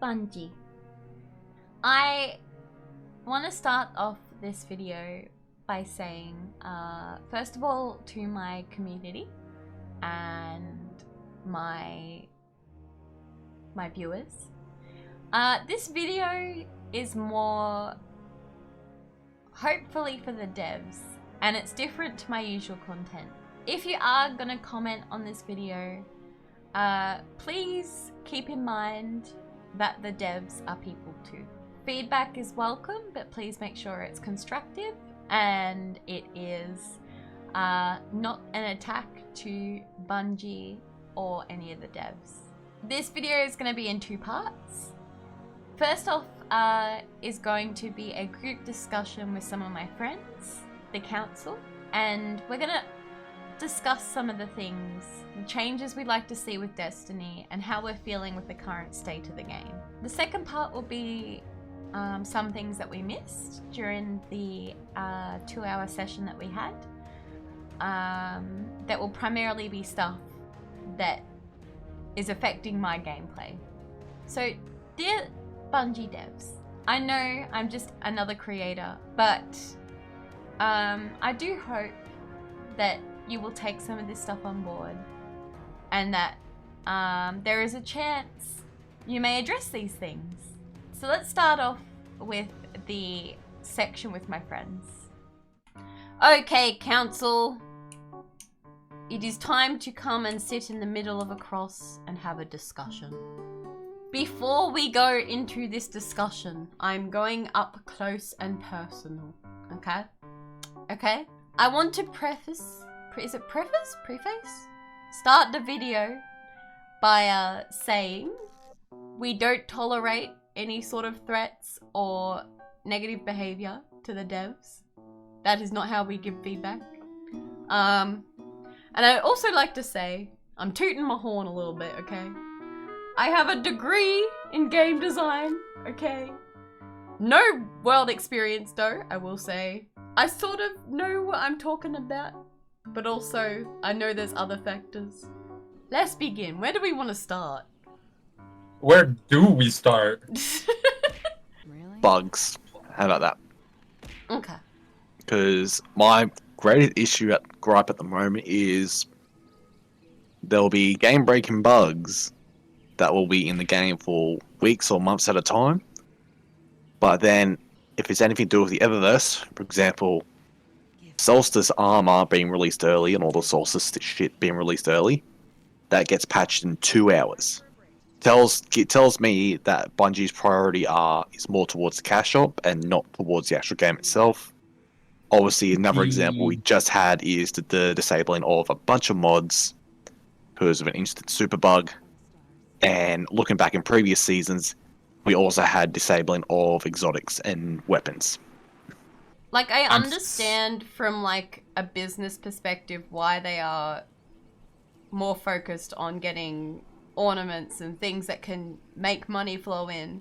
Bungie. I want to start off this video by saying, first of all, to my community and my viewers, this video is more hopefully for the devs, and it's different to my usual content. If you are gonna comment on this video, please keep in mind that the devs are people too. Feedback is welcome, but please make sure it's constructive and it is not an attack to Bungie or any of the devs. This video is going to be in two parts. First off is going to be a group discussion with some of my friends, the council, and we're going to discuss some of the things, the changes we'd like to see with Destiny, and how we're feeling with the current state of the game. The second part will be some things that we missed during the 2-hour session that we had. That will primarily be stuff that is affecting my gameplay. So, dear Bungie devs, I know I'm just another creator, but I do hope that you will take some of this stuff on board, and that there is a chance you may address these things. So let's start off with the section with my friends. Okay, council. It is time to come and sit in the middle of a cross and have a discussion. Before we go into this discussion, I'm going up close and personal, okay? Okay? I want to preface, start the video by saying we don't tolerate any sort of threats or negative behavior to the devs. That is not how we give feedback. And I also like to say, I'm tooting my horn a little bit, okay? I have a degree in game design, okay? No world experience though, I will say. I sort of know what I'm talking about, but also I know there's other factors. Let's begin. Where do we want to start? Where do we start? Really? Bugs. How about that? Okay. Because my greatest issue at gripe at the moment is there'll be game-breaking bugs that will be in the game for weeks or months at a time. But then, if it's anything to do with the Eververse, for example, Solstice armor being released early and all the Solstice shit being released early, that gets patched in 2 hours. It tells me that Bungie's priority is more towards the cash shop and not towards the actual game itself. Obviously, another example we just had is the disabling of a bunch of mods because of an instant super bug. And looking back in previous seasons, we also had disabling of exotics and weapons. Like, I understand from like a business perspective why they are more focused on getting ornaments and things that can make money flow in.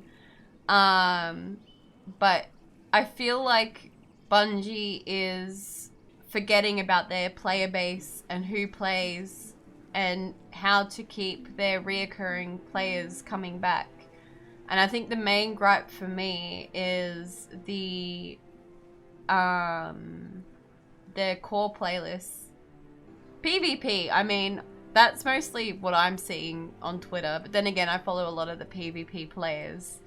But I feel like Bungie is forgetting about their player base and who plays and how to keep their reoccurring players coming back. And I think the main gripe for me is the core playlists. PvP, I mean, that's mostly what I'm seeing on Twitter, but then again, I follow a lot of the PvP players.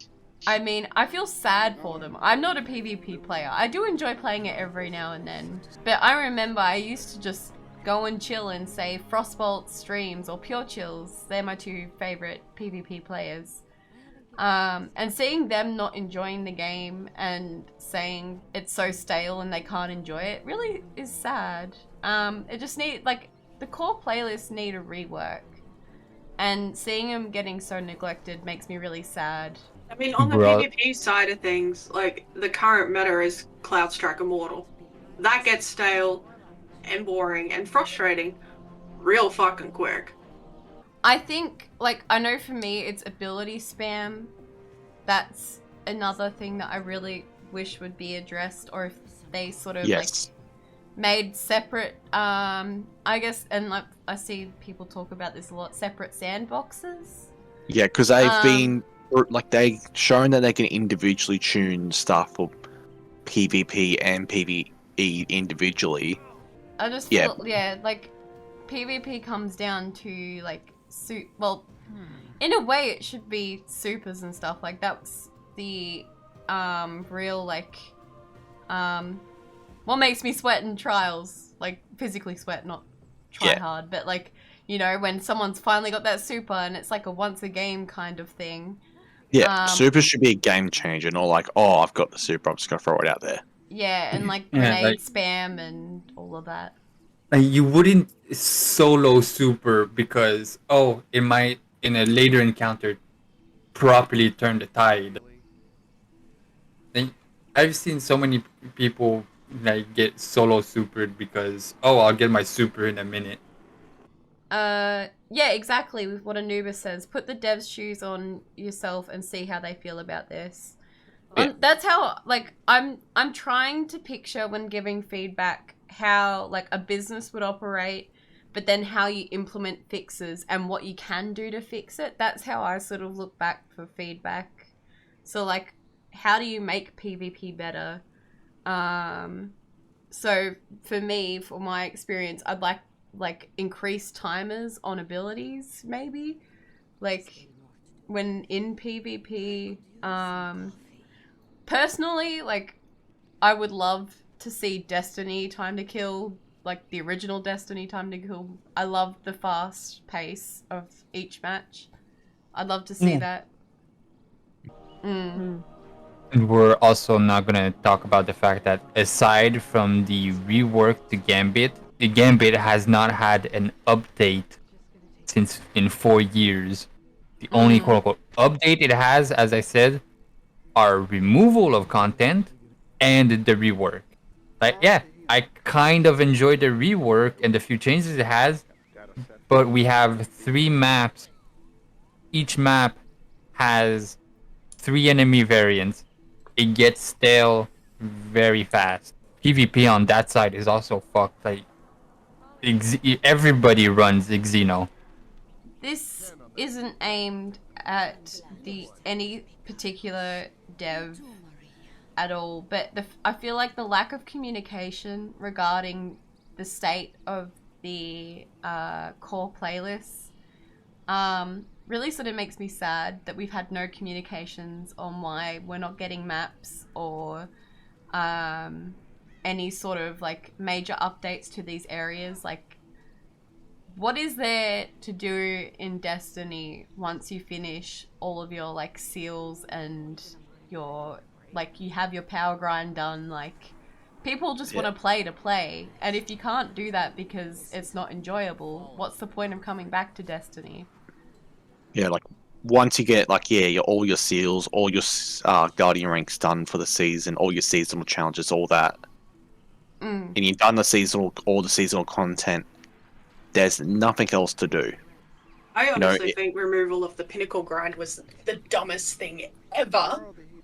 I mean, I feel sad for them. I'm not a PvP player. I do enjoy playing it every now and then, but I remember I used to just go and chill and say Frostbolt streams or Pure Chills. They're my two favorite PvP players. And seeing them not enjoying the game and saying it's so stale and they can't enjoy it really is sad. It just the core playlists need a rework, and seeing them getting so neglected makes me really sad. I mean, on the PvP side of things, like, the current meta is Cloudstrike Immortal. That gets stale and boring and frustrating real fucking quick. I think, like, I know for me it's ability spam. That's another thing that I really wish would be addressed, or if they sort of like made separate, I guess, and I see people talk about this a lot, separate sandboxes. Yeah, because they've been like they shown that they can individually tune stuff for PvP and PvE individually. I just Yeah. feel, like PvP comes down to like well, in a way it should be supers and stuff. Like that's the real like what makes me sweat in trials, like physically sweat, not try hard, but like, you know, when someone's finally got that super and it's like a once a game kind of thing. Yeah, super should be a game changer, not like, oh, I've got the super, I'm just gonna throw it out there. Yeah, and like Yeah, grenade like- spam and all of that. Like, you wouldn't solo super because it might in a later encounter properly turn the tide. And I've seen so many people like get solo supered because I'll get my super in a minute. Yeah, exactly. With what Anubis says, put the dev's shoes on yourself and see how they feel about this. Yeah. That's how, like, I'm trying to picture when giving feedback how like a business would operate, but then how you implement fixes and what you can do to fix it. That's how I sort of look back for feedback. So like, how do you make PvP better? So for me, for my experience, I'd like increase timers on abilities, maybe, like when in PvP. Personally, like, I would love to see Destiny time to kill, like the original Destiny time to kill. I love the fast pace of each match. I'd love to see that. And we're also not gonna talk about the fact that aside from the rework to Gambit, the Gambit has not had an update since in 4 years. The only quote-unquote update it has, as I said, are removal of content and the rework. Like, yeah, I kind of enjoyed the rework and the few changes it has, but we have 3 maps. Each map has 3 enemy variants. It gets stale very fast. PvP on that side is also fucked. Like, everybody runs Xeno. This isn't aimed at any particular dev at all, but I feel like the lack of communication regarding the state of the core playlists really sort of makes me sad that we've had no communications on why we're not getting maps or any sort of like major updates to these areas. Like, what is there to do in Destiny once you finish all of your like seals and your like you have your power grind done? Like, people just want to play, and if you can't do that because it's not enjoyable, what's the point of coming back to Destiny? Yeah, like once you get like all your seals, all your guardian ranks done for the season, all your seasonal challenges, all that, and you've done all the seasonal content, there's nothing else to do. I honestly think removal of the pinnacle grind was the dumbest thing ever.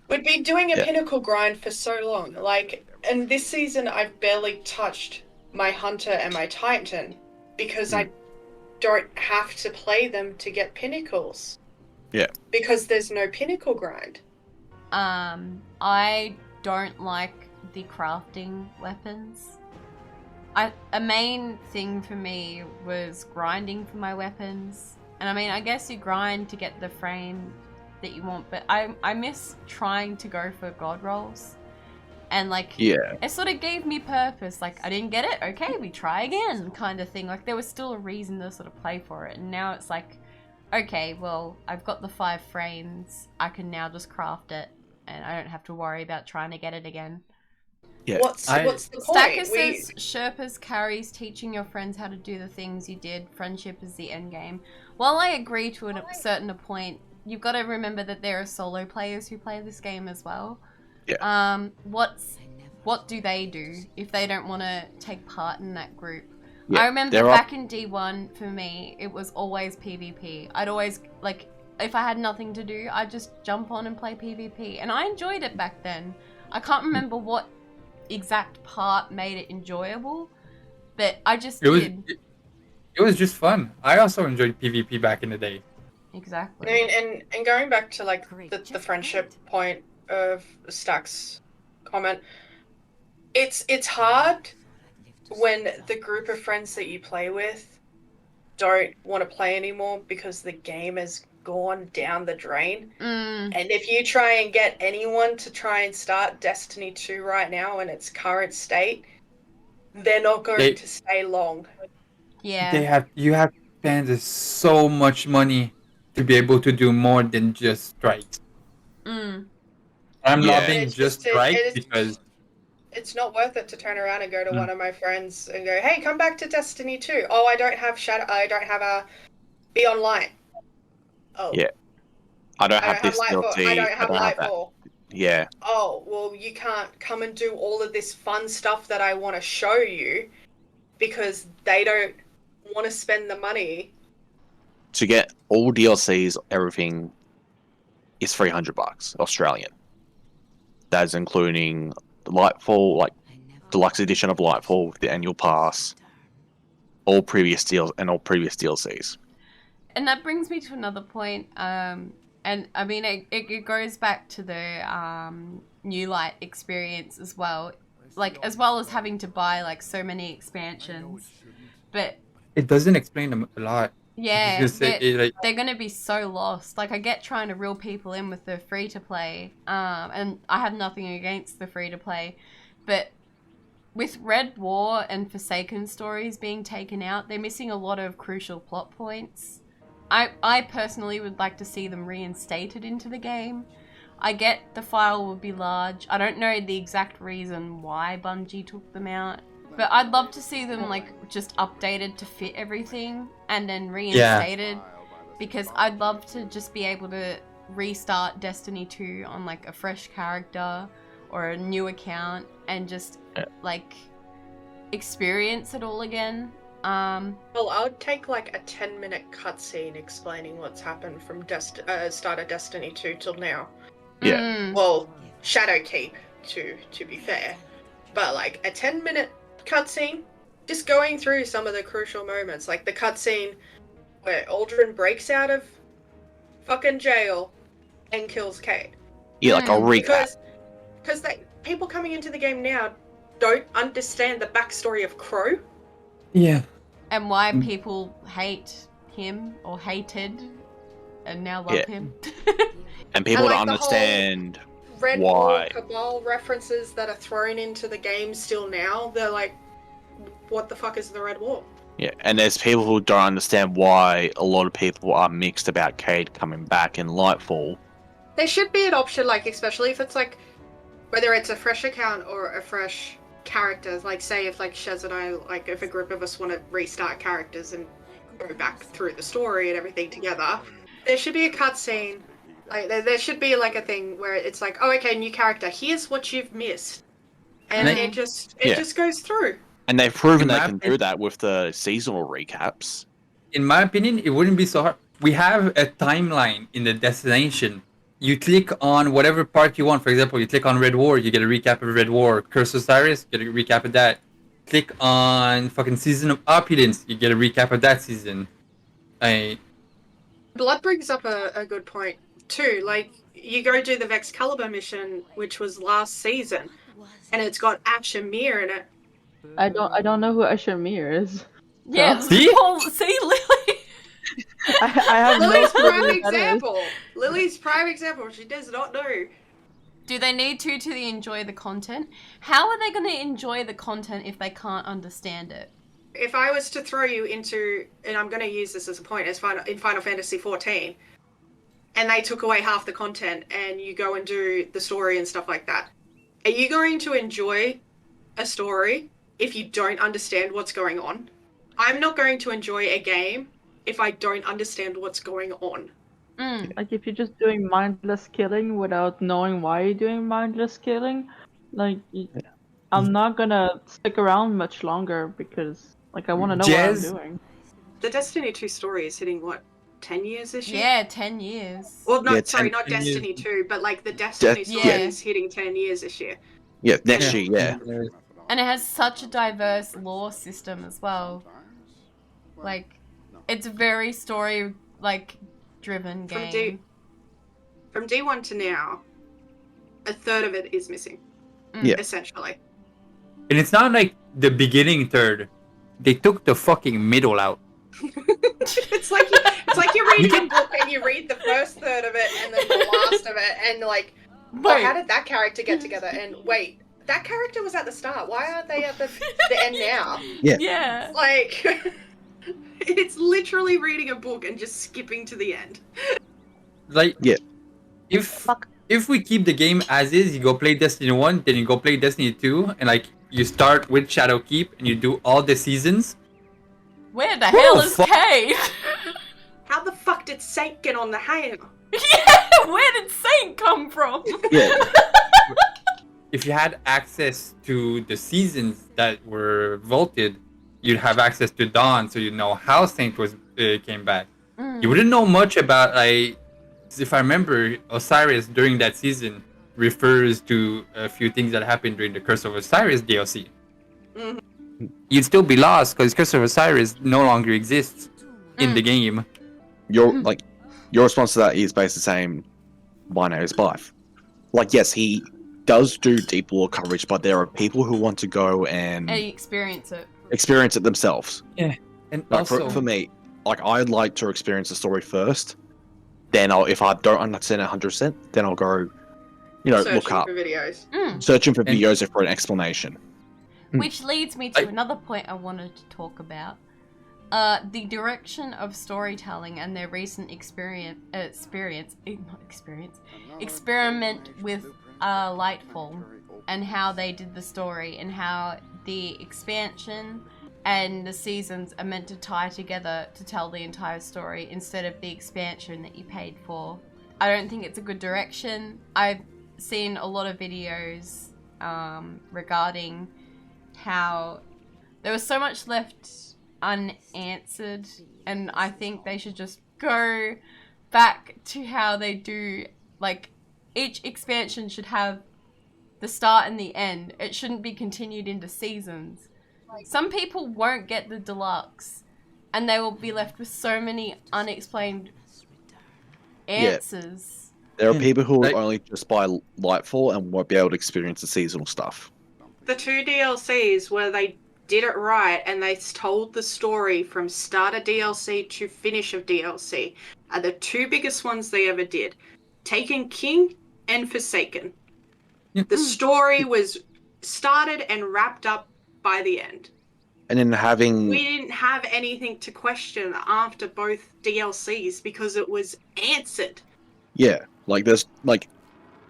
We'd been doing a pinnacle grind for so long. Like, and this season I've barely touched my hunter and my titan because I don't have to play them to get pinnacles. Yeah. Because there's no pinnacle grind. I don't like the crafting weapons. A main thing for me was grinding for my weapons. And I mean, I guess you grind to get the frame that you want, but I miss trying to go for god rolls. And like, it sort of gave me purpose. Like, I didn't get it, okay, we try again, kind of thing. Like, there was still a reason to sort of play for it. And now it's like, okay, well, I've got the 5 frames, I can now just craft it, and I don't have to worry about trying to get it again. Yeah. What's the point? Stacker says, Sherpas carries teaching your friends how to do the things you did. Friendship is the end game. While I agree to a certain point, you've got to remember that there are solo players who play this game as well. Yeah. What do they do if they don't want to take part in that group? Yeah, I remember back in D1, for me, it was always PvP. I'd always, like, if I had nothing to do, I'd just jump on and play PvP. And I enjoyed it back then. I can't remember what exact part made it enjoyable, but I just did. It was just fun. I also enjoyed PvP back in the day. Exactly. I mean, and going back to like Great, the just friendship great. point of Stack's comment, it's hard when the group of friends that you play with don't want to play anymore because the game has gone down the drain. Mm, And if you try and get anyone to try and start Destiny 2 right now in its current state, they're not going to stay long. yeah. You have to spend so much money to be able to do more than just strikes. Mm, I'm Yeah. loving just strikes because It's not worth it to turn around and go to Mm. one of my friends and go, "Hey, come back to Destiny 2. Oh, I don't have I don't have a Be Online. Oh, Yeah. I don't I have don't have this Lightfall. DLC. I don't have that. Lightfall. Yeah. Oh, well, you can't come and do all of this fun stuff that I want to show you because they don't want to spend the money." To get all DLCs, everything is $300 Australian. That's including the Lightfall, like deluxe edition of Lightfall with the annual pass, all previous deals and all previous DLCs. and that brings me to another point. And I mean, it goes back to the New Light experience as well. Like, as well as having to buy like so many expansions. But it doesn't explain them a lot. yeah, It's just, they're gonna be so lost. Like, I get trying to reel people in with the free to play, and I have nothing against the free to play, but with Red War and Forsaken stories being taken out, they're missing a lot of crucial plot points. I personally would like to see them reinstated into the game. I get the file will be large. I don't know the exact reason why Bungie took them out. But I'd love to see them like just updated to fit everything and then reinstated. Because I'd love to just be able to restart Destiny 2 on like a fresh character or a new account and just like experience it all again. Well, I would take like a 10-minute cutscene explaining what's happened from start of Destiny 2 till now. Yeah. Well, Shadowkeep, to be fair. But like a 10-minute cutscene, just going through some of the crucial moments, like the cutscene where Aldrin breaks out of fucking jail and kills Cade. Yeah, like a recap. Because people coming into the game now don't understand the backstory of Crow. Yeah. And why people hate him or hated and now love him. And people And, like, don't understand Red why. War Cabal references that are thrown into the game still now, they're like, what the fuck is the Red War? Yeah, and there's people who don't understand why a lot of people are mixed about Cade coming back in Lightfall. There should be an option, like, especially if it's like, whether it's a fresh account or a fresh character, like say if like Shez and I, like if a group of us want to restart characters and go back through the story and everything together, there should be a cutscene. Like there should be like a thing where it's like, oh, okay, new character, here's what you've missed, and it just goes through. And they've proven they can do that with the seasonal recaps. In my opinion, it wouldn't be so hard. We have a timeline in the destination. You click on whatever part you want. For example, you click on Red War, you get a recap of Red War. Curse of Osiris, you get a recap of that. Click on fucking Season of Opulence, you get a recap of that season. Blood brings up a good point too. Like, you go do the Vexcalibur mission, which was last season, and it's got Ash and Mir in it. I don't know who Mir is. Yeah, see, Lily. I have Lily's no prime clue example. Lily's prime example. She does not know. Do they need to enjoy the content? How are they going to enjoy the content if they can't understand it? If I was to throw you into, and I'm going to use this as a point, in Final Fantasy XIV, and they took away half the content, and you go and do the story and stuff like that, are you going to enjoy a story if you don't understand what's going on? I'm not going to enjoy a game if I don't understand what's going on. Like, if you're just doing mindless killing without knowing why you're doing mindless killing, like, I'm not gonna stick around much longer because, like, I want to know what I'm doing. The Destiny 2 story is hitting, what, 10 years this year? Yeah, 10 years. Well, not, Yeah, sorry, not 10 Destiny years. 2, but, like, the Destiny story Yeah. is hitting 10 years this year. Yeah, next year, yeah. And it has such a diverse lore system as well. Like, it's very story, like, driven game. From D1 to now, a third of it is missing. Yeah. Essentially. And it's not like the beginning third. They took the fucking middle out. It's like you're reading a book and you read the first third of it and then the last of it, and like, oh, how did that character get together? And wait, that character was at the start. Why aren't they at the end now? Yeah. Like, it's literally reading a book and just skipping to the end. Like, Yeah. If we keep the game as is, you go play Destiny 1, then you go play Destiny 2, and like you start with Shadowkeep and you do all the seasons. Where the hell is Kay? How the fuck did Saint get on the hail? Yeah, where did Saint come from? Yeah. If you had access to the seasons that were vaulted, you'd have access to Dawn, so you'd know how Saint was came back. You wouldn't know much about, like, if I remember, Osiris during that season refers to a few things that happened during the Curse of Osiris DLC. You'd still be lost because Curse of Osiris no longer exists in the game. Your response to that is basically the same. My name is Blythe. Like, yes, he does do deep lore coverage, but there are people who want to go and experience it themselves. Yeah, and like also for me, like, I'd like to experience the story first. Then if I don't understand 100%, then I'll go, look up, for videos. searching for videos for an explanation. Which leads me to another point I wanted to talk about. The direction of storytelling and their recent experiment with Lightfall, and how they did the story, and how the expansion and the seasons are meant to tie together to tell the entire story instead of the expansion that you paid for. I don't think it's a good direction. I've seen a lot of videos regarding how there was so much left unanswered, and I think they should just go back to how they do, like, each expansion should have the start and the end. It shouldn't be continued into seasons. Some people won't get the deluxe, and they will be left with so many unexplained answers. There are people who will only just buy Lightfall and won't be able to experience the seasonal stuff. The 2 DLCs where they did it right and they told the story from start of DLC to finish of DLC are the 2 biggest ones they ever did. Taken King and Forsaken. The story was started and wrapped up by the end. And then we didn't have anything to question after both DLCs because it was answered. Yeah, like there's like,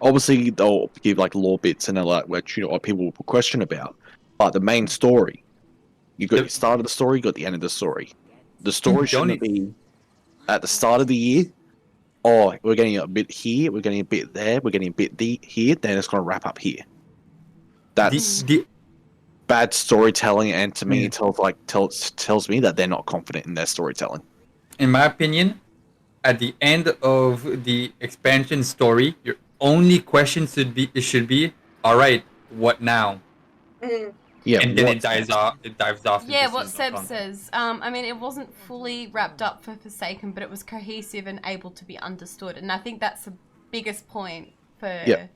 obviously they'll give like lore bits and like which what people will question about, but the main story, you got the start of the story, you got the end of the story. The story shouldn't be at the start of the year. Oh, we're getting a bit here, we're getting a bit there, we're getting a bit here. Then it's going to wrap up here. That's bad storytelling, and to me, it tells me that they're not confident in their storytelling. In my opinion, at the end of the expansion story, your only question should be, all right, what now? Yeah, and then it dives off. Yeah, what Seb says. I mean, it wasn't fully wrapped up for Forsaken, but it was cohesive and able to be understood. And I think that's the biggest point for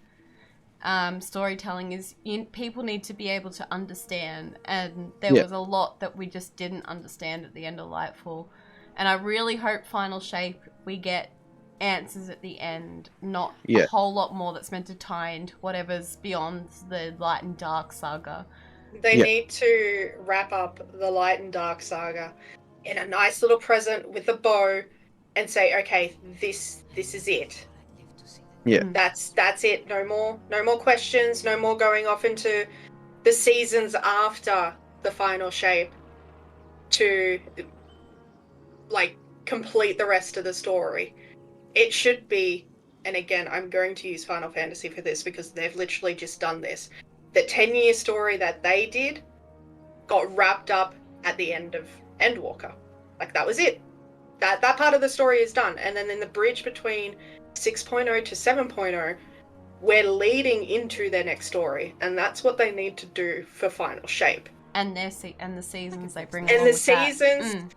storytelling is people need to be able to understand. And there was a lot that we just didn't understand at the end of Lightfall. And I really hope Final Shape we get answers at the end, not a whole lot more that's meant to tie into whatever's beyond the Light and Dark saga. They need to wrap up the Light and Dark saga in a nice little present with a bow and say, okay, this is it. Yeah. That's it. No more questions, no more going off into the seasons after the Final Shape to like complete the rest of the story. It should be, and again, I'm going to use Final Fantasy for this because they've literally just done this. The 10-year story that they did got wrapped up at the end of Endwalker. Like, that was it. That part of the story is done. And then in the bridge between 6.0 to 7.0, we're leading into their next story. And that's what they need to do for Final Shape. And the seasons they bring and along the with seasons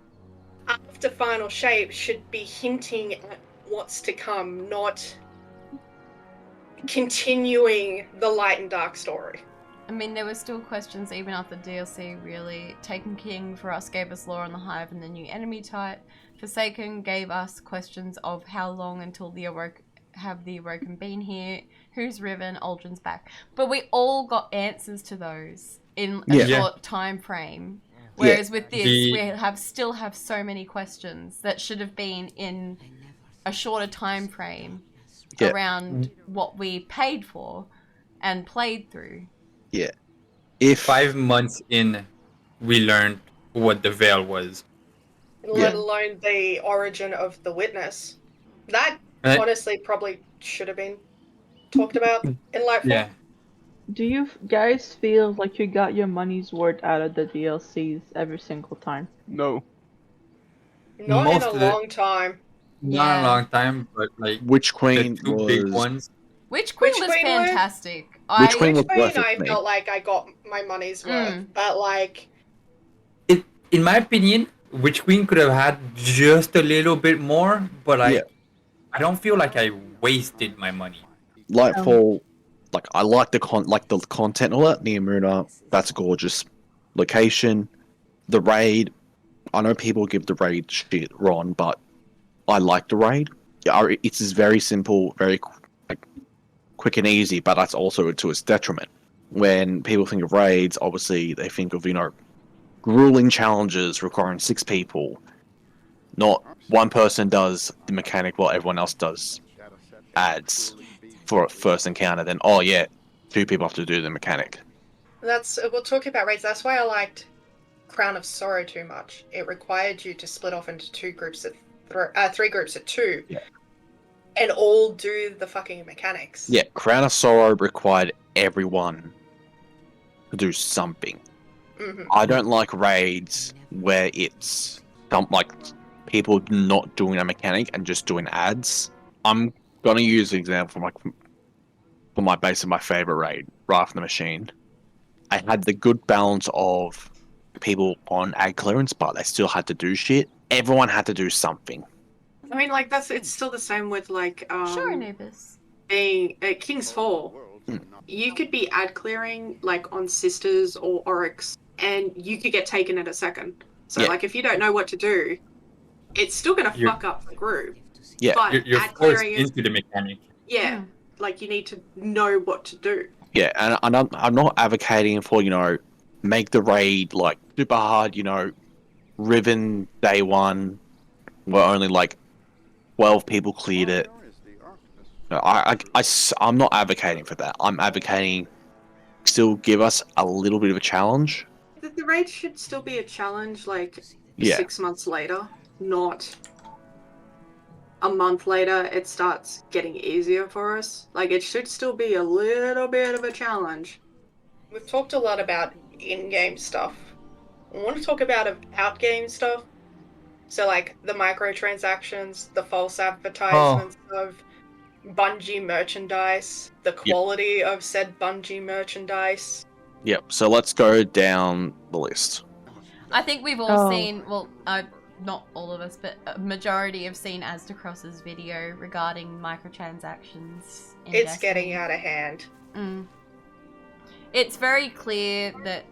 after Final Shape should be hinting at what's to come, not continuing the light and dark story. I mean, there were still questions even after DLC, really. Taken King for us gave us lore on the Hive and the new enemy type. Forsaken gave us questions of how long until the Awoken been here, who's Riven, Aldrin's back. But we all got answers to those in a short time frame. Whereas with this, we still have so many questions that should have been in a shorter time frame around what we paid for and played through. Yeah. If 5 months in, we learned what the veil was. Let alone the origin of the witness. That honestly probably should have been talked about in Lightfall. Yeah. Do you guys feel like you got your money's worth out of the DLCs every single time? No. Not Most in a of it. long time. Not a long time, but like Witch Queen the two big ones. Witch Queen was Queen were- fantastic. Witch Queen was Queen, worth it I for me. felt like I got my money's worth, but like, In my opinion, Witch Queen could have had just a little bit more, but like I don't feel like I wasted my money. Lightfall, like I like the content of it. Neomuna, that's a gorgeous location. The raid, I know people give the raid shit wrong, but I like the raid. Yeah, it's just very simple, very quick and easy, but that's also to its detriment. When people think of raids, obviously they think of, grueling challenges requiring 6 people. Not one person does the mechanic while everyone else does ads for a first encounter, then 2 people have to do the mechanic. we'll talk about raids. That's why I liked Crown of Sorrow too much. It required you to split off into 3 groups at 2. Yeah. And all do the fucking mechanics. Yeah, Crown of Sorrow required everyone to do something. Mm-hmm. I don't like raids where it's like people not doing a mechanic and just doing ads. I'm gonna use an example for my base of my favorite raid, Wrath of the Machine. I had the good balance of people on ad clearance, but they still had to do shit. Everyone had to do something. I mean, like, it's still the same with, like, Sure, Anubis. being at King's Fall. You could be ad clearing, like, on Sisters or Oryx, and you could get taken in a second. So, like, if you don't know what to do, it's still going to fuck up the group. Yeah. But You're ad forced clearing is, into the mechanic. yeah, like, you need to know what to do. Yeah, and I'm not advocating for, make the raid, like, super hard, Riven day 1, where only, like, 12 people cleared it. No, I'm not advocating for that. I'm advocating still give us a little bit of a challenge. The raid should still be a challenge, like, Yeah. 6 months later, not a month later it starts getting easier for us. Like, it should still be a little bit of a challenge. We've talked a lot about in-game stuff. I want to talk about out-game stuff. So, like, the microtransactions, the false advertisements of Bungie merchandise, the quality of said Bungie merchandise. Yep, so let's go down the list. I think we've all seen, well, not all of us, but a majority have seen Asdacross's video regarding microtransactions. It's getting out of hand. It's very clear that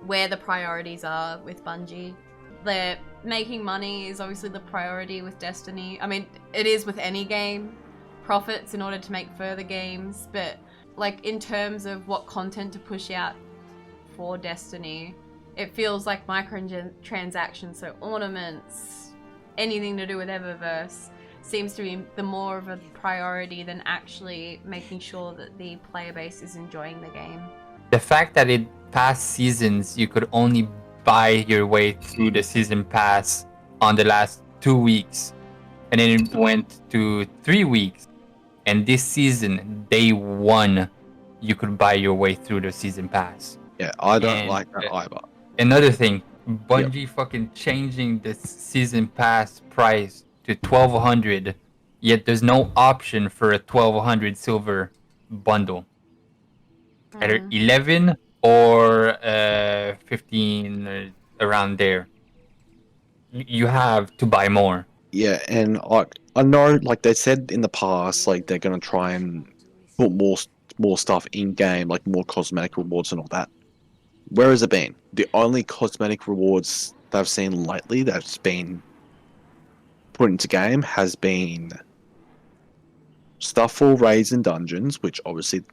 where the priorities are with Bungie. They're making money is obviously the priority with Destiny. I mean, it is with any game. Profits in order to make further games, but like in terms of what content to push out for Destiny, it feels like microtransactions, so ornaments, anything to do with Eververse, seems to be the more of a priority than actually making sure that the player base is enjoying the game. The fact that in past seasons you could only buy your way through the season pass on the last 2 weeks, and then it went to 3 weeks, and this season, day 1, you could buy your way through the season pass. Yeah, I don't like that either. Another thing, Bungie fucking changing the season pass price to 1,200, yet there's no option for a 1,200 silver bundle. Either 11 or 15, around there. You have to buy more. Yeah, and I know, like they said in the past, like they're gonna try and put more stuff in game, like more cosmetic rewards and all that. Where has it been? The only cosmetic rewards that I've seen lately that's been put into game has been stuff for raids and dungeons, which obviously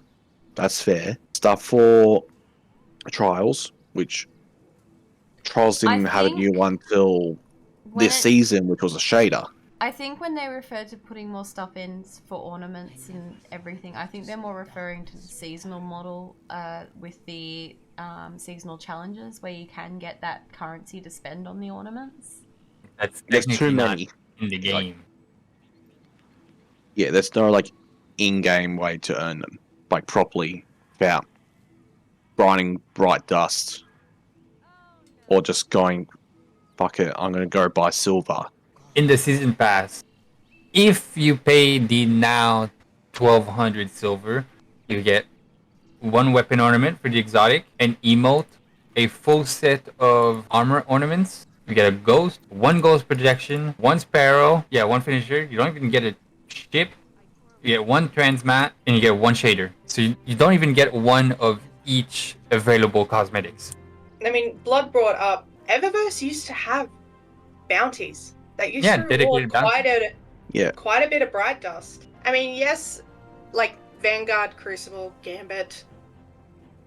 that's fair. Stuff for trials, which trials I didn't have a new think one till when this season, which was a shader. I think when they refer to putting more stuff in for ornaments and everything, I think they're more referring to the seasonal model with the seasonal challenges where you can get that currency to spend on the ornaments. That's There's too technically not many. in the Like, game. yeah, there's no like in-game way to earn them, like properly, without grinding bright dust or just going, fuck it, I'm gonna go buy silver. In the season pass, if you pay the now 1200 silver, you get one weapon ornament for the exotic, an emote, a full set of armor ornaments. You get a ghost, one ghost projection, one sparrow, one finisher. You don't even get a ship. You get one transmat, and you get one shader. So you don't even get one of each available cosmetics. I mean, Blood brought up Eververse used to have bounties that used to reward dedicated quite a bit of bright dust. I mean, yes, like Vanguard, Crucible, Gambit,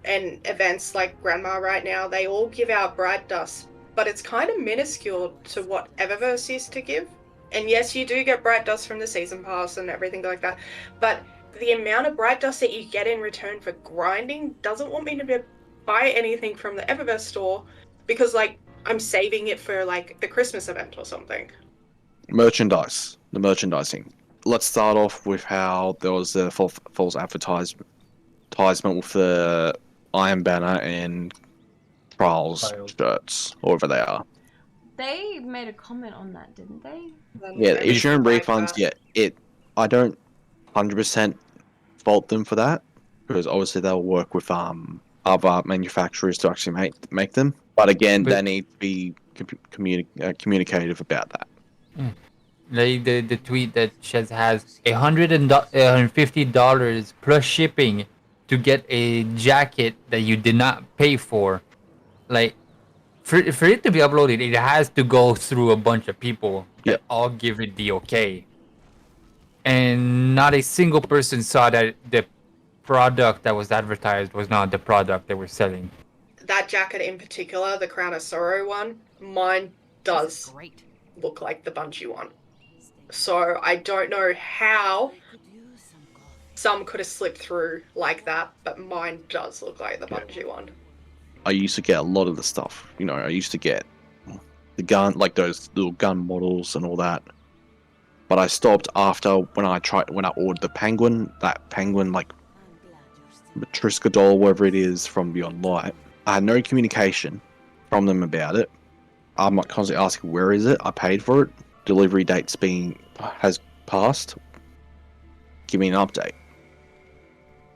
and events like Grandma right now, they all give out bright dust, but it's kind of minuscule to what Eververse used to give. And yes, you do get bright dust from the season pass and everything like that, but the amount of bright dust that you get in return for grinding doesn't want me to buy anything from the Eververse store because, like, I'm saving it for, like, the Christmas event or something. Merchandise. The merchandising. Let's start off with how there was a false advertisement with the Iron Banner and Trials shirts, or whatever they are. They made a comment on that, didn't they? Yeah, issuing refunds, I don't 100% fault them for that, because obviously they'll work with other manufacturers to actually make them. But again, they need to be communicative about that. Like the tweet that Shez has $150 plus shipping to get a jacket that you did not pay for. Like for it to be uploaded, it has to go through a bunch of people that all give it the okay. And not a single person saw that the product that was advertised was not the product they were selling. That jacket in particular, the Crown of Sorrow one, mine does look like the Bungie one. So I don't know how some could have slipped through like that, but mine does look like the Bungie one. I used to get a lot of the stuff. You know, I used to get the gun, like those little gun models and all that. But I stopped after when I ordered the penguin, like Matriska doll, whatever it is from Beyond Light. I had no communication from them about it. I'm like constantly asking, where is it? I paid for it. Delivery date's has passed. Give me an update.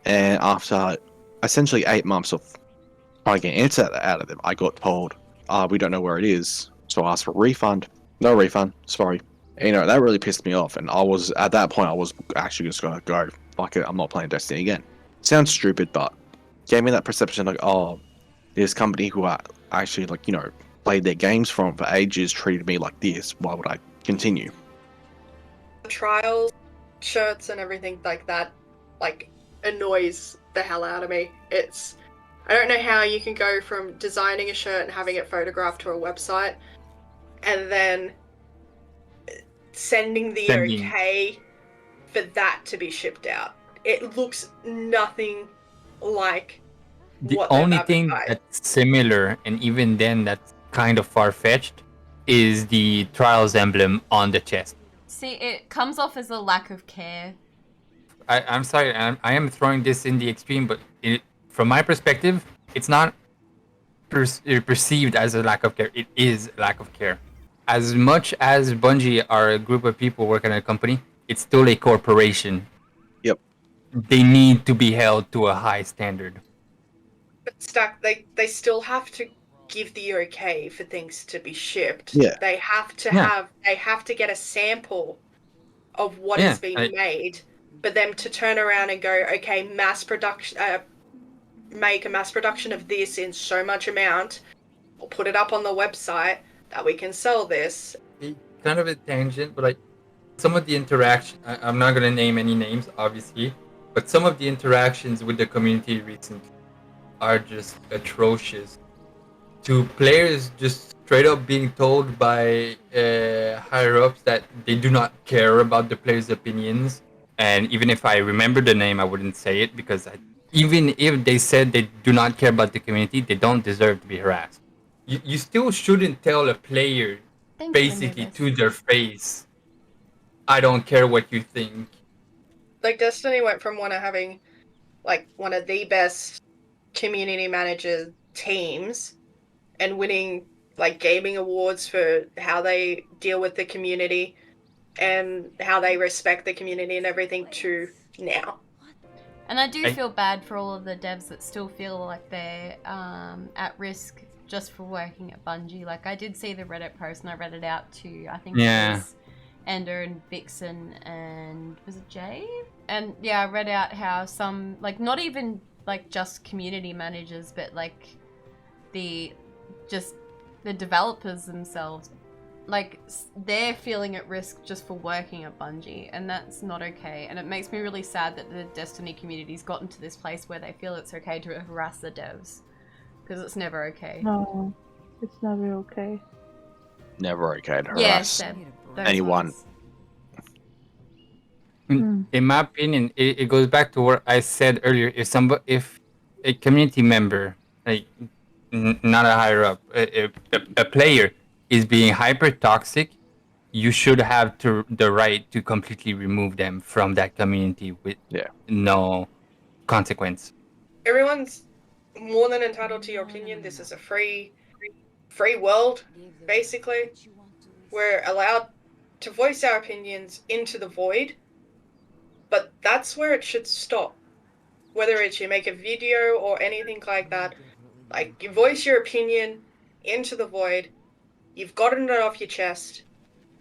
And after essentially 8 months of trying to get an answer out of them, I got told, we don't know where it is. So I asked for a refund. No refund. Sorry. And, you know, that really pissed me off. And at that point, I was actually just going to go, fuck it, I'm not playing Destiny again. Sounds stupid, but gave me that perception like, oh, this company who I actually, like, you know, played their games from for ages treated me like this. Why would I continue? The trials, shirts, and everything like that, like, annoys the hell out of me. I don't know how you can go from designing a shirt and having it photographed to a website and then sending the okay for that to be shipped out. It looks nothing like the what only thing that's similar, and even then that's kind of far-fetched, is the Trials emblem on the chest. See, it comes off as a lack of care. I'm sorry, I am throwing this in the extreme, but from my perspective, it's not perceived as a lack of care. It is a lack of care. As much as Bungie are a group of people working at a company, it's still a corporation. Yep. They need to be held to a high standard. But Stack, they still have to give the okay for things to be shipped. Yeah. They have to they have to get a sample of what is being made for them to turn around and go, okay, mass production, make a mass production of this in so much amount, or put it up on the website that we can sell this. Kind of a tangent, but like some of the interaction, I'm not gonna name any names, obviously, but some of the interactions with the community recently are just atrocious. To players just straight up being told by higher ups that they do not care about the players' opinions, and even if I remember the name, I wouldn't say it because even if they said they do not care about the community, they don't deserve to be harassed. You still shouldn't tell a player basically to their face, I don't care what you think. Like, Destiny went from having like one of the best community manager teams and winning like gaming awards for how they deal with the community and how they respect the community and everything to now. And I do feel bad for all of the devs that still feel like they're at risk just for working at Bungie. Like, I did see the Reddit post and I read it out to, I think it was Ender and Vixen and was it Jay? And yeah, I read out how some, like, not even like just community managers, but like the developers themselves, like, they're feeling at risk just for working at Bungie, and that's not okay. And it makes me really sad that the Destiny community's gotten to this place where they feel it's okay to harass the devs, because it's never okay. No, it's never okay. Never okay to harass anyone. In my opinion, it goes back to what I said earlier. If a community member, like not a higher up, a player is being hyper toxic, you should have the right to completely remove them from that community with no consequence. Everyone's more than entitled to your opinion. This is a free world, basically. We're allowed to voice our opinions into the void, but that's where it should stop. Whether it's you make a video or anything like that, like, you voice your opinion into the void, you've gotten it off your chest,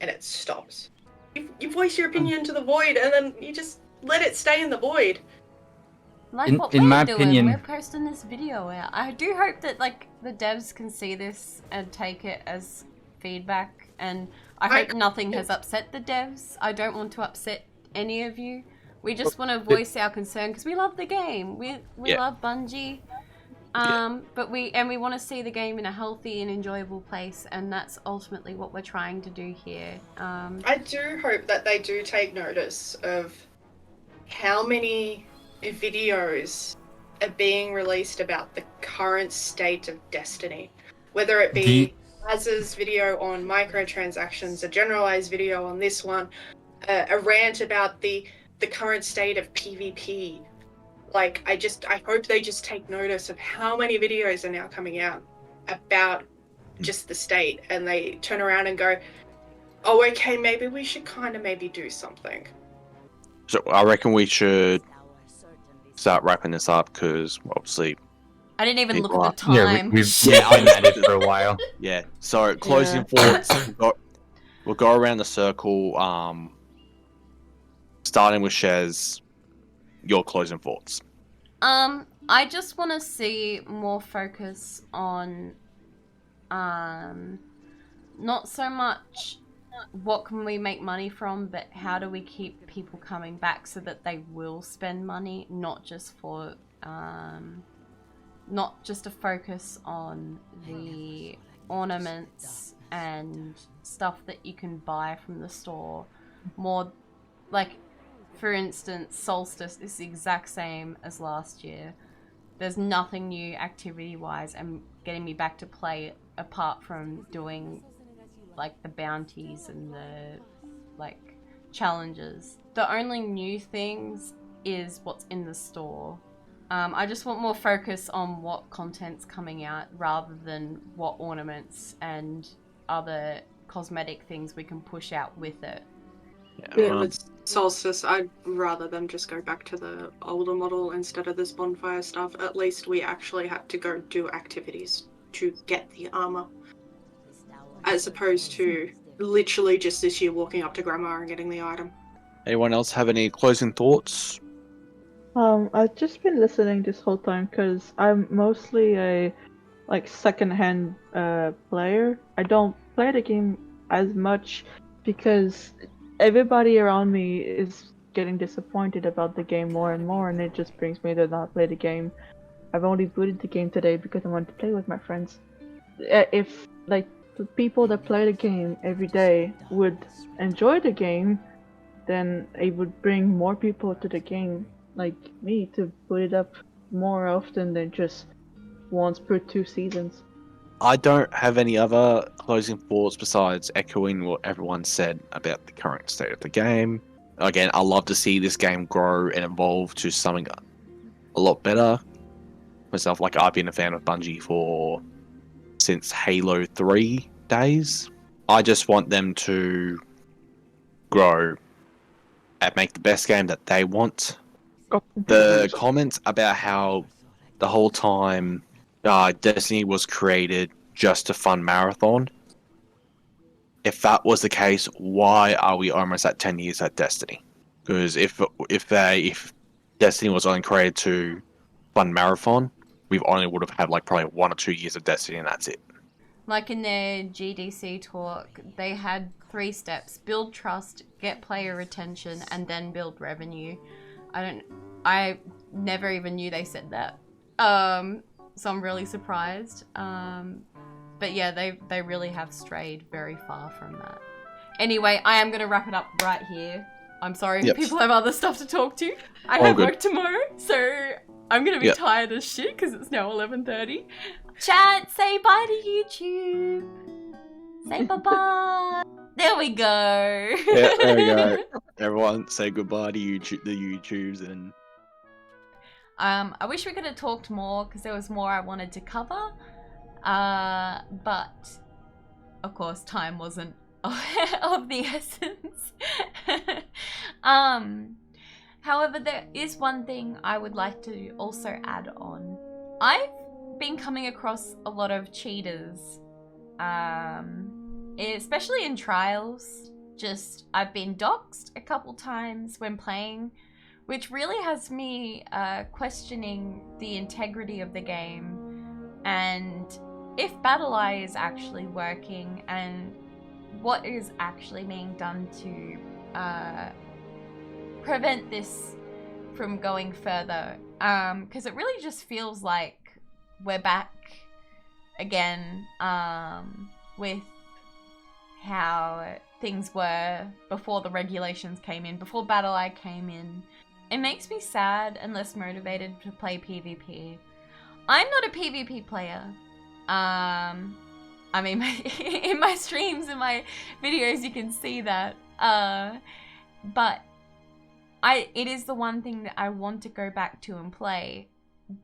and it stops. You voice your opinion into the void, and then you just let it stay in the void. Like what we're doing, we're posting this video out. I do hope that, like, the devs can see this and take it as feedback, and I hope nothing has upset the devs. I don't want to upset any of you. We just want to voice our concern because we love the game. We love Bungie. But we want to see the game in a healthy and enjoyable place, and that's ultimately what we're trying to do here. I do hope that they do take notice of how many videos are being released about the current state of Destiny, whether it be Az's video on microtransactions, a generalized video on this one, a rant about the current state of PvP. Like, I hope they just take notice of how many videos are now coming out about just the state, and they turn around and go, oh, okay, maybe we should kind of do something. So I reckon we should start wrapping this up, because obviously I didn't even look at the time. We've been at it for a while. Yeah. So closing thoughts. We'll go around the circle. Starting with Shez, your closing thoughts. I just want to see more focus on, not so much what can we make money from, but how do we keep people coming back so that they will spend money, not just for, not just to focus on the ornaments and stuff that you can buy from the store. More like, for instance, Solstice is the exact same as last year. There's nothing new activity-wise and getting me back to play apart from doing, like, the bounties and the, like, challenges. The only new things is what's in the store. I just want more focus on what content's coming out rather than what ornaments and other cosmetic things we can push out with it. Yeah, with Solstice, I'd rather them just go back to the older model instead of this bonfire stuff. At least we actually have to go do activities. to get the armor, as opposed to literally just this year walking up to grandma and getting the item. Anyone else have any closing thoughts? I've just been listening this whole time because I'm mostly a second-hand player. I don't play the game as much because everybody around me is getting disappointed about the game more and more, and it just brings me to not play the game. I've only booted the game today because I wanted to play with my friends. If the people that play the game every day would enjoy the game, then it would bring more people to the game, like me, to put it up more often than just once per 2 seasons. I don't have any other closing thoughts besides echoing what everyone said about the current state of the game. Again, I love to see this game grow and evolve to something a lot better. Myself, like, I've been a fan of Bungie since Halo 3 days. I just want them to grow and make the best game that they want. The comments about how the whole time Destiny was created just to fund Marathon, if that was the case, why are we almost at 10 years at Destiny? Because if Destiny was only created to fund Marathon, we've only would have had like probably 1 or 2 years of Destiny, and that's it. Like in their GDC talk, they had 3 steps: build trust, get player retention, and then build revenue. I never even knew they said that. So I'm really surprised. But yeah, they really have strayed very far from that. Anyway, I am gonna wrap it up right here. I'm sorry if people have other stuff to talk to. I have work tomorrow, so I'm gonna be tired as shit because it's now 11:30. Chat, say bye to YouTube. Say bye-bye. There we go. Yeah, there we go. Everyone say goodbye to YouTube, the YouTubes, and I wish we could have talked more because there was more I wanted to cover. But of course time wasn't of the essence. However, there is one thing I would like to also add on. I've been coming across a lot of cheaters, especially in trials. I've been doxxed a couple times when playing, which really has me questioning the integrity of the game and if BattleEye is actually working and what is actually being done to prevent this from going further. Because it really just feels like we're back again with how things were before the regulations came in, before BattleEye came in. It makes me sad and less motivated to play PvP. I'm not a PvP player. I mean, in my streams, in my videos, you can see that. But it is the one thing that I want to go back to and play,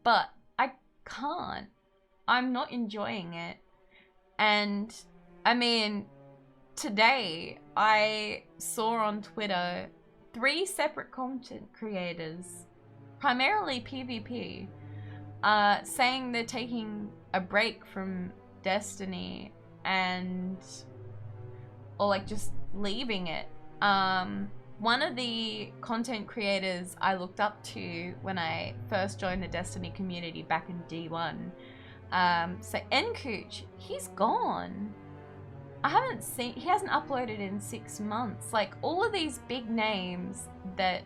but I can't. I'm not enjoying it. And I mean, today I saw on Twitter 3 separate content creators, primarily PvP, saying they're taking a break from Destiny or like just leaving it. One of the content creators I looked up to when I first joined the Destiny community back in D1, so Nkooch, he's gone. He hasn't uploaded in 6 months. Like, all of these big names that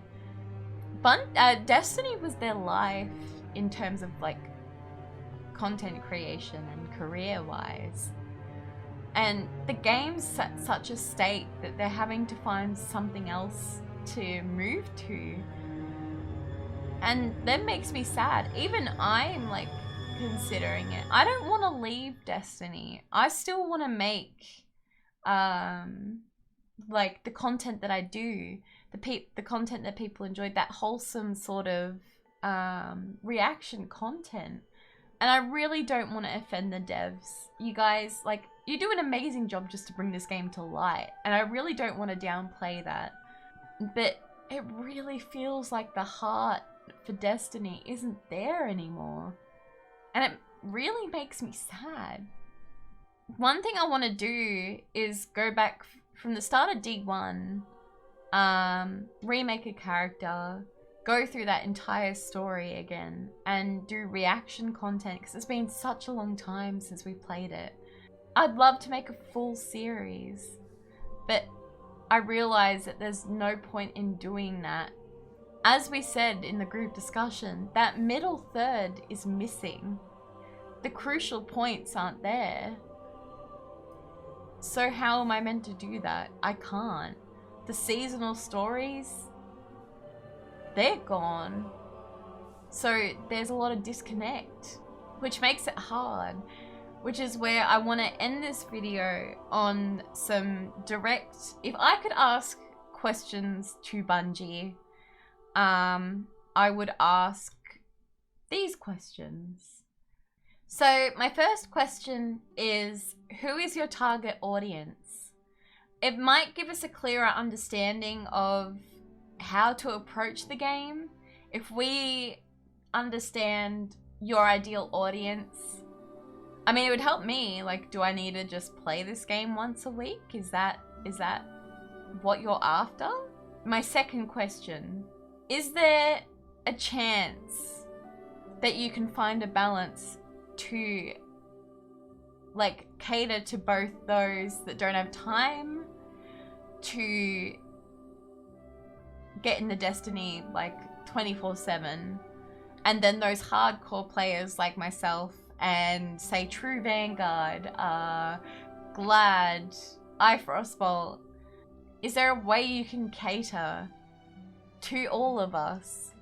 Destiny was their life in terms of like content creation and career wise, and the game's at such a state that they're having to find something else to move to, and that makes me sad. Even I'm like considering it. I don't want to leave Destiny. I still want to make like the content that I do, the content that people enjoyed, that wholesome sort of reaction content. And I really don't want to offend the devs. You guys, like, you do an amazing job just to bring this game to light, and I really don't want to downplay that. But it really feels like the heart for Destiny isn't there anymore. And really makes me sad. One thing I want to do is go back from the start of D1, remake a character, go through that entire story again, and do reaction content, because it's been such a long time since we played it. I'd love to make a full series, but I realize that there's no point in doing that. As we said in the group discussion, that middle third is missing. The crucial points aren't there. So how am I meant to do that? I can't. The seasonal stories, they're gone. So there's a lot of disconnect, which makes it hard, which is where I want to end this video on some direct, if I could ask questions to Bungie, I would ask these questions. So my first question is, who is your target audience? It might give us a clearer understanding of how to approach the game. If we understand your ideal audience, I mean, it would help me. Like, do I need to just play this game once a week? Is that what you're after? My second question, is there a chance that you can find a balance to like cater to both those that don't have time to get into Destiny like 24/7, and then those hardcore players like myself and say True Vanguard, Glad, iFrostbolt? Is there a way you can cater to all of us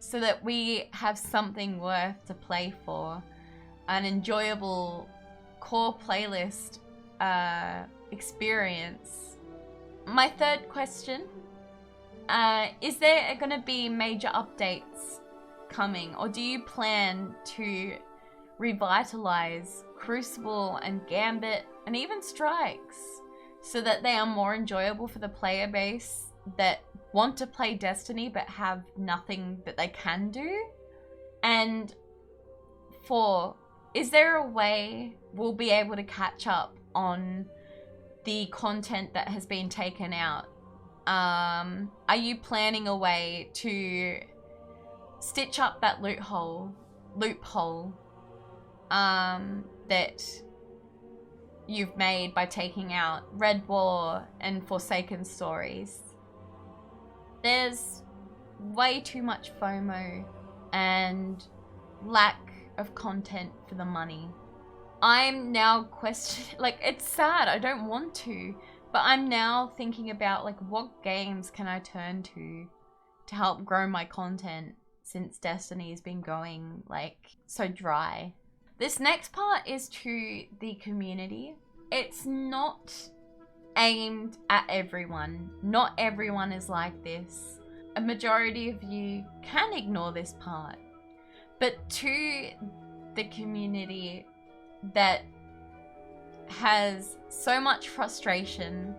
so that we have something worth to play for, an enjoyable core playlist experience? My third question, is there going to be major updates coming, or do you plan to revitalize Crucible and Gambit and even Strikes so that they are more enjoyable for the player base that want to play Destiny but have nothing that they can do? And 4, is there a way we'll be able to catch up on the content that has been taken out? Are you planning a way to stitch up that loophole that you've made by taking out Red War and Forsaken stories? There's way too much FOMO and lack of content for the money. I'm now questioning, like, it's sad, I don't want to, but I'm now thinking about like what games can I turn to help grow my content since Destiny has been going like so dry. This next part is to the community. It's not aimed at everyone. Not everyone is like this. A majority of you can ignore this part. But to the community that has so much frustration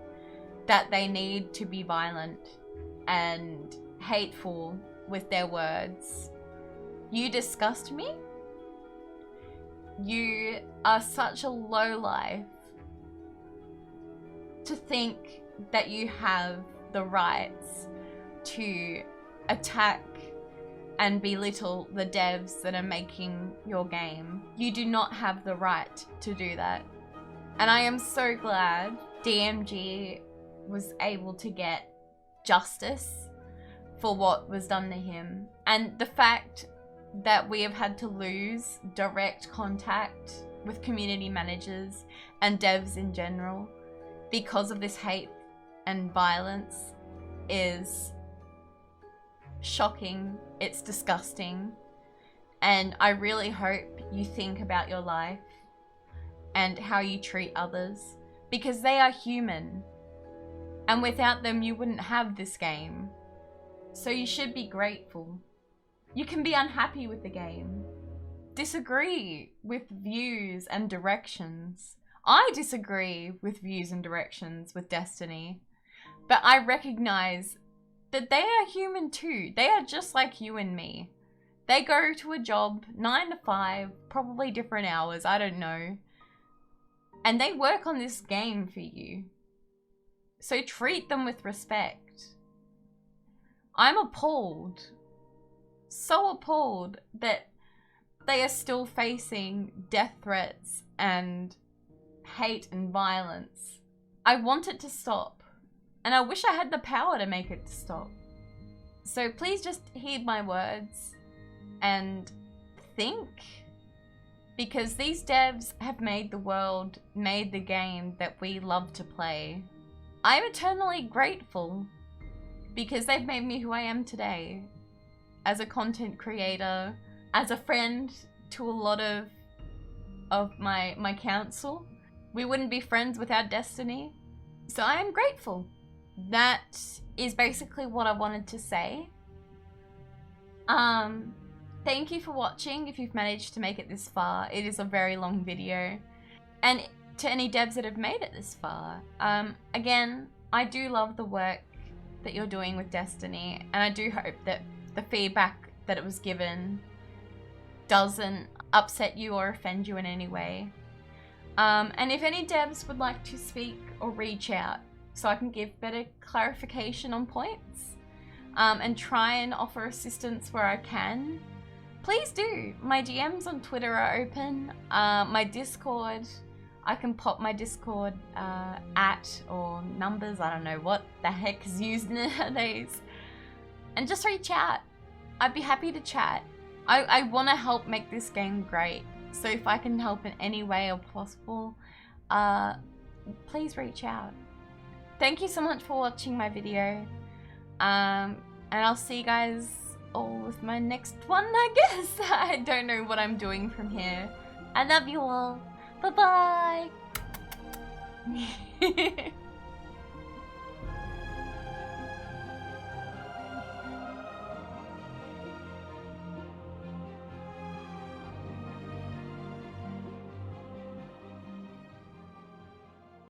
that they need to be violent and hateful with their words, you disgust me. You are such a lowlife to think that you have the rights to attack and belittle the devs that are making your game. You do not have the right to do that. And I am so glad DMG was able to get justice for what was done to him. And the fact that we have had to lose direct contact with community managers and devs in general because of this hate and violence is shocking. It's disgusting. And I really hope you think about your life and how you treat others, because they are human. And without them, you wouldn't have this game. So you should be grateful. You can be unhappy with the game, disagree with views and directions. I disagree with views and directions with Destiny, but I recognize that they are human too. They are just like you and me. They go to a job 9 to 5, probably different hours, I don't know. And they work on this game for you. So treat them with respect. I'm appalled. So appalled that they are still facing death threats and hate and violence. I want it to stop. And I wish I had the power to make it stop. So please just heed my words and think. Because these devs have made the world, made the game that we love to play. I'm eternally grateful because they've made me who I am today. As a content creator, as a friend to a lot of my council. We wouldn't be friends without Destiny. So I am grateful. That is basically what I wanted to say. Thank you for watching if you've managed to make it this far. It is a very long video. And to any devs that have made it this far, again, I do love the work that you're doing with Destiny, and I do hope that the feedback that it was given doesn't upset you or offend you in any way. And if any devs would like to speak or reach out so I can give better clarification on points, and try and offer assistance where I can, please do. My DMs on Twitter are open. My Discord, I can pop my Discord at or numbers, I don't know what the heck is used nowadays. And just reach out. I'd be happy to chat. I want to help make this game great. So if I can help in any way possible, please reach out. Thank you so much for watching my video. And I'll see you guys all with my next one, I guess. I don't know what I'm doing from here. I love you all. Bye-bye.